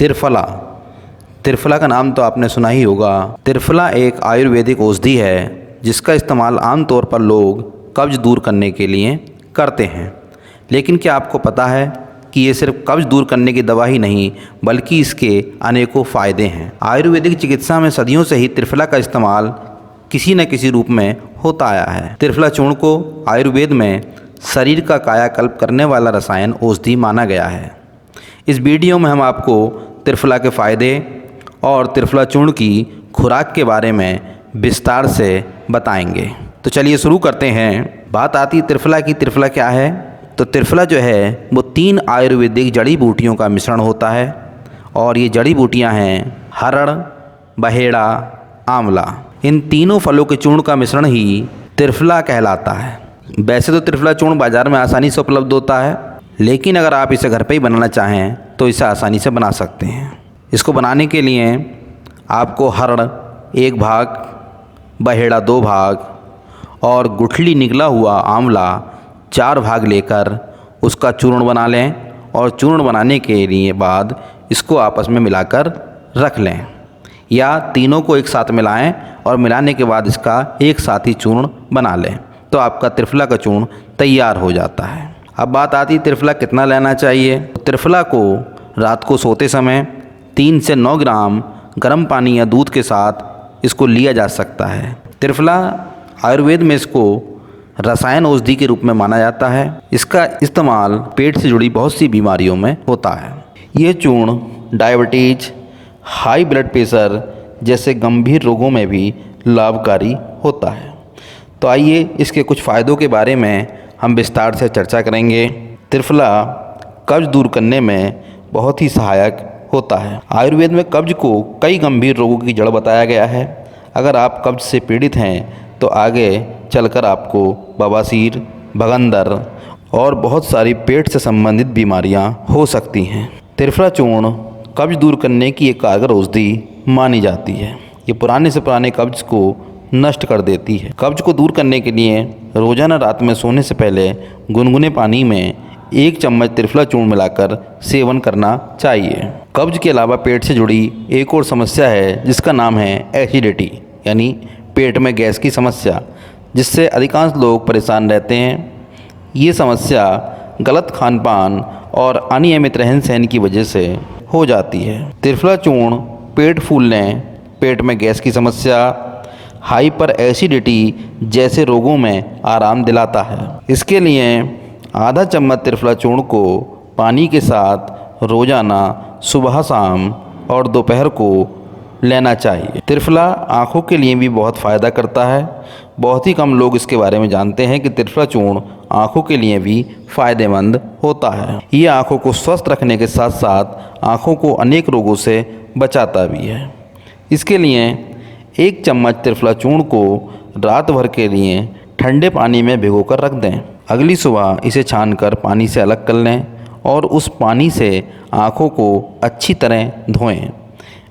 त्रिफला। त्रिफला का नाम तो आपने सुना ही होगा। त्रिफला एक आयुर्वेदिक औषधि है जिसका इस्तेमाल आमतौर पर लोग कब्ज दूर करने के लिए करते हैं। लेकिन क्या आपको पता है कि ये सिर्फ कब्ज दूर करने की दवा ही नहीं बल्कि इसके अनेकों फ़ायदे हैं। आयुर्वेदिक चिकित्सा में सदियों से ही त्रिफला का इस्तेमाल किसी न किसी रूप में होता आया है। त्रिफला चूर्ण को आयुर्वेद में शरीर का कायाकल्प करने वाला रसायन औषधि माना गया है। इस वीडियो में हम आपको त्रिफला के फ़ायदे और त्रिफला चूर्ण की खुराक के बारे में विस्तार से बताएंगे। तो चलिए शुरू करते हैं। बात आती त्रिफला की। त्रिफला क्या है? तो त्रिफला जो है वो 3 आयुर्वेदिक जड़ी बूटियों का मिश्रण होता है और ये जड़ी बूटियां हैं हरड़, बहेड़ा, आंवला। इन तीनों फलों के चूर्ण का मिश्रण ही त्रिफला कहलाता है। वैसे तो त्रिफला चूर्ण बाज़ार में आसानी से उपलब्ध होता है, लेकिन अगर आप इसे घर पे ही बनाना चाहें तो इसे आसानी से बना सकते हैं। इसको बनाने के लिए आपको हरड़ 1 भाग, बहेड़ा 2 भाग और गुठली निकला हुआ आंवला 4 भाग लेकर उसका चूर्ण बना लें और चूर्ण बनाने के लिए बाद इसको आपस में मिलाकर रख लें, या तीनों को एक साथ मिलाएं और मिलाने के बाद इसका एक साथ ही चूर्ण बना लें तो आपका त्रिफला का चूर्ण तैयार हो जाता है। अब बात आती त्रिफला कितना लेना चाहिए। त्रिफला को रात को सोते समय 3 से 9 ग्राम गर्म पानी या दूध के साथ इसको लिया जा सकता है। त्रिफला आयुर्वेद में इसको रसायन औषधि के रूप में माना जाता है। इसका इस्तेमाल पेट से जुड़ी बहुत सी बीमारियों में होता है। ये चूर्ण डायबिटीज, हाई ब्लड प्रेशर जैसे गंभीर रोगों में भी लाभकारी होता है। तो आइए इसके कुछ फ़ायदों के बारे में हम विस्तार से चर्चा करेंगे। त्रिफला कब्ज दूर करने में बहुत ही सहायक होता है। आयुर्वेद में कब्ज को कई गंभीर रोगों की जड़ बताया गया है। अगर आप कब्ज से पीड़ित हैं तो आगे चलकर आपको बवासीर, भगंदर और बहुत सारी पेट से संबंधित बीमारियां हो सकती हैं। त्रिफला चूर्ण कब्ज दूर करने की एक कारगर औषधि मानी जाती है। ये पुराने से पुराने कब्ज को नष्ट कर देती है। कब्ज को दूर करने के लिए रोज़ाना रात में सोने से पहले गुनगुने पानी में 1 चम्मच त्रिफला चूर्ण मिलाकर सेवन करना चाहिए। कब्ज के अलावा पेट से जुड़ी एक और समस्या है जिसका नाम है एसिडिटी, यानी पेट में गैस की समस्या, जिससे अधिकांश लोग परेशान रहते हैं। ये समस्या गलत खान पान और अनियमित रहन सहन की वजह से हो जाती है। त्रिफला चूर्ण पेट फूलने, पेट में गैस की समस्या, हाइपर एसिडिटी जैसे रोगों में आराम दिलाता है। इसके लिए आधा चम्मच त्रिफला चूर्ण को पानी के साथ रोज़ाना सुबह शाम और दोपहर को लेना चाहिए। त्रिफला आँखों के लिए भी बहुत फ़ायदा करता है। बहुत ही कम लोग इसके बारे में जानते हैं कि त्रिफला चूर्ण आँखों के लिए भी फ़ायदेमंद होता है। ये आँखों को स्वस्थ रखने के साथ साथ आँखों को अनेक रोगों से बचाता भी है। इसके लिए 1 चम्मच त्रिफला चूर्ण को रात भर के लिए ठंडे पानी में भिगोकर रख दें। अगली सुबह इसे छानकर पानी से अलग कर लें और उस पानी से आँखों को अच्छी तरह धोएं।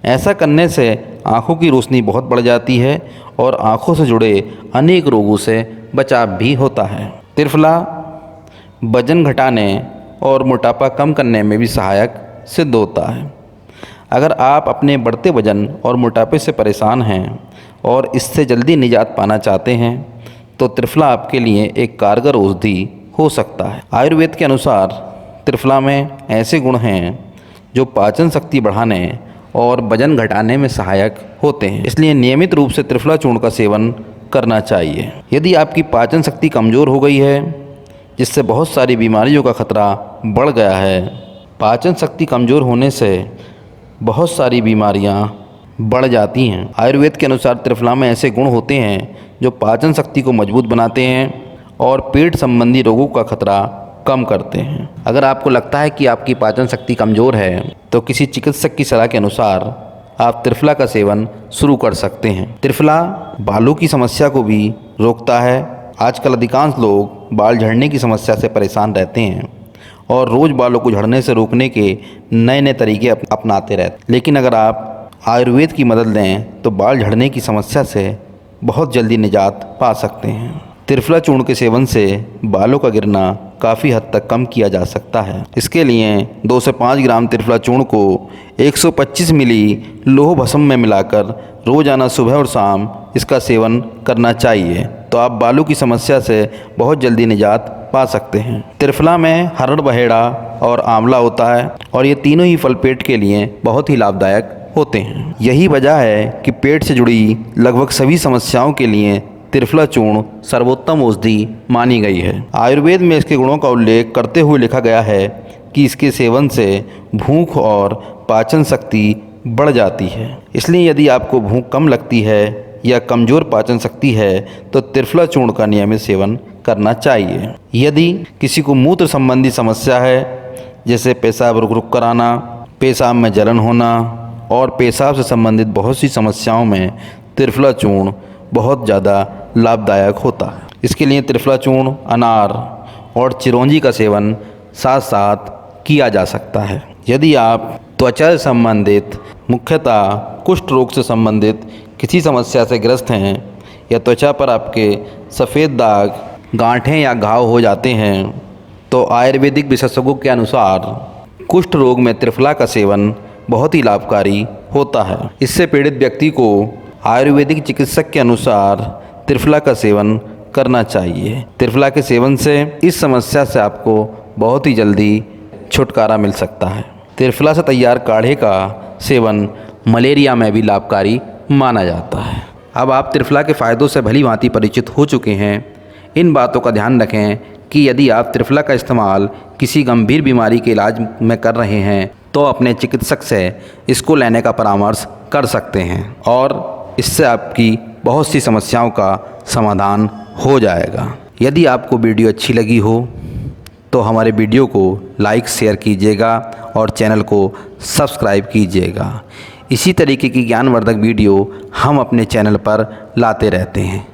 ऐसा करने से आँखों की रोशनी बहुत बढ़ जाती है और आँखों से जुड़े अनेक रोगों से बचाव भी होता है। त्रिफला वजन घटाने और मोटापा कम करने में भी सहायक सिद्ध होता है। अगर आप अपने बढ़ते वजन और मोटापे से परेशान हैं और इससे जल्दी निजात पाना चाहते हैं तो त्रिफला आपके लिए एक कारगर औषधि हो सकता है। आयुर्वेद के अनुसार त्रिफला में ऐसे गुण हैं जो पाचन शक्ति बढ़ाने और वजन घटाने में सहायक होते हैं। इसलिए नियमित रूप से त्रिफला चूर्ण का सेवन करना चाहिए। यदि आपकी पाचन शक्ति कमज़ोर हो गई है, जिससे बहुत सारी बीमारियों का खतरा बढ़ गया है, पाचन शक्ति कमज़ोर होने से बहुत सारी बीमारियां बढ़ जाती हैं। आयुर्वेद के अनुसार त्रिफला में ऐसे गुण होते हैं जो पाचन शक्ति को मजबूत बनाते हैं और पेट संबंधी रोगों का खतरा कम करते हैं। अगर आपको लगता है कि आपकी पाचन शक्ति कमज़ोर है तो किसी चिकित्सक की सलाह के अनुसार आप त्रिफला का सेवन शुरू कर सकते हैं। त्रिफला बालों की समस्या को भी रोकता है। आजकल अधिकांश लोग बाल झड़ने की समस्या से परेशान रहते हैं और रोज़ बालों को झड़ने से रोकने के नए नए तरीके अपनाते रहते हैं। लेकिन अगर आप आयुर्वेद की मदद लें तो बाल झड़ने की समस्या से बहुत जल्दी निजात पा सकते हैं। त्रिफला चूर्ण के सेवन से बालों का गिरना काफ़ी हद तक कम किया जा सकता है। इसके लिए 2 से 5 ग्राम त्रिफला चूर्ण को 125 मिली लोह भस्म में मिलाकर रोज़ाना सुबह और शाम इसका सेवन करना चाहिए, तो आप बालों की समस्या से बहुत जल्दी निजात पा सकते हैं। त्रिफला में हरड़ बहेड़ा और आंवला होता है और ये तीनों ही फल पेट के लिए बहुत ही लाभदायक होते हैं। यही वजह है कि पेट से जुड़ी लगभग सभी समस्याओं के लिए त्रिफला चूर्ण सर्वोत्तम औषधि मानी गई है। आयुर्वेद में इसके गुणों का उल्लेख करते हुए लिखा गया है कि इसके सेवन से भूख और पाचन शक्ति बढ़ जाती है। इसलिए यदि आपको भूख कम लगती है या कमज़ोर पाचन शक्ति है तो त्रिफला चूर्ण का नियमित सेवन करना चाहिए। यदि किसी को मूत्र संबंधी समस्या है, जैसे पेशाब रुक रुक कर आना, पेशाब में जलन होना और पेशाब से संबंधित बहुत सी समस्याओं में त्रिफला चूर्ण बहुत ज़्यादा लाभदायक होता है। इसके लिए त्रिफला चूर्ण, अनार और चिरौंजी का सेवन साथ साथ किया जा सकता है। यदि आप त्वचा से संबंधित, मुख्यतः कुष्ठ रोग से संबंधित किसी समस्या से ग्रस्त हैं या त्वचा पर आपके सफ़ेद दाग, गांठें या घाव हो जाते हैं, तो आयुर्वेदिक विशेषज्ञों के अनुसार कुष्ठ रोग में त्रिफला का सेवन बहुत ही लाभकारी होता है। इससे पीड़ित व्यक्ति को आयुर्वेदिक चिकित्सक के अनुसार त्रिफला का सेवन करना चाहिए। त्रिफला के सेवन से इस समस्या से आपको बहुत ही जल्दी छुटकारा मिल सकता है। त्रिफला से तैयार काढ़े का सेवन मलेरिया में भी लाभकारी माना जाता है। अब आप त्रिफला के फ़ायदों से भली भांति परिचित हो चुके हैं। इन बातों का ध्यान रखें कि यदि आप त्रिफला का इस्तेमाल किसी गंभीर बीमारी के इलाज में कर रहे हैं तो अपने चिकित्सक से इसको लेने का परामर्श कर सकते हैं और इससे आपकी बहुत सी समस्याओं का समाधान हो जाएगा। यदि आपको वीडियो अच्छी लगी हो तो हमारे वीडियो को लाइक शेयर कीजिएगा और चैनल को सब्सक्राइब कीजिएगा। इसी तरीके की ज्ञानवर्धक वीडियो हम अपने चैनल पर लाते रहते हैं।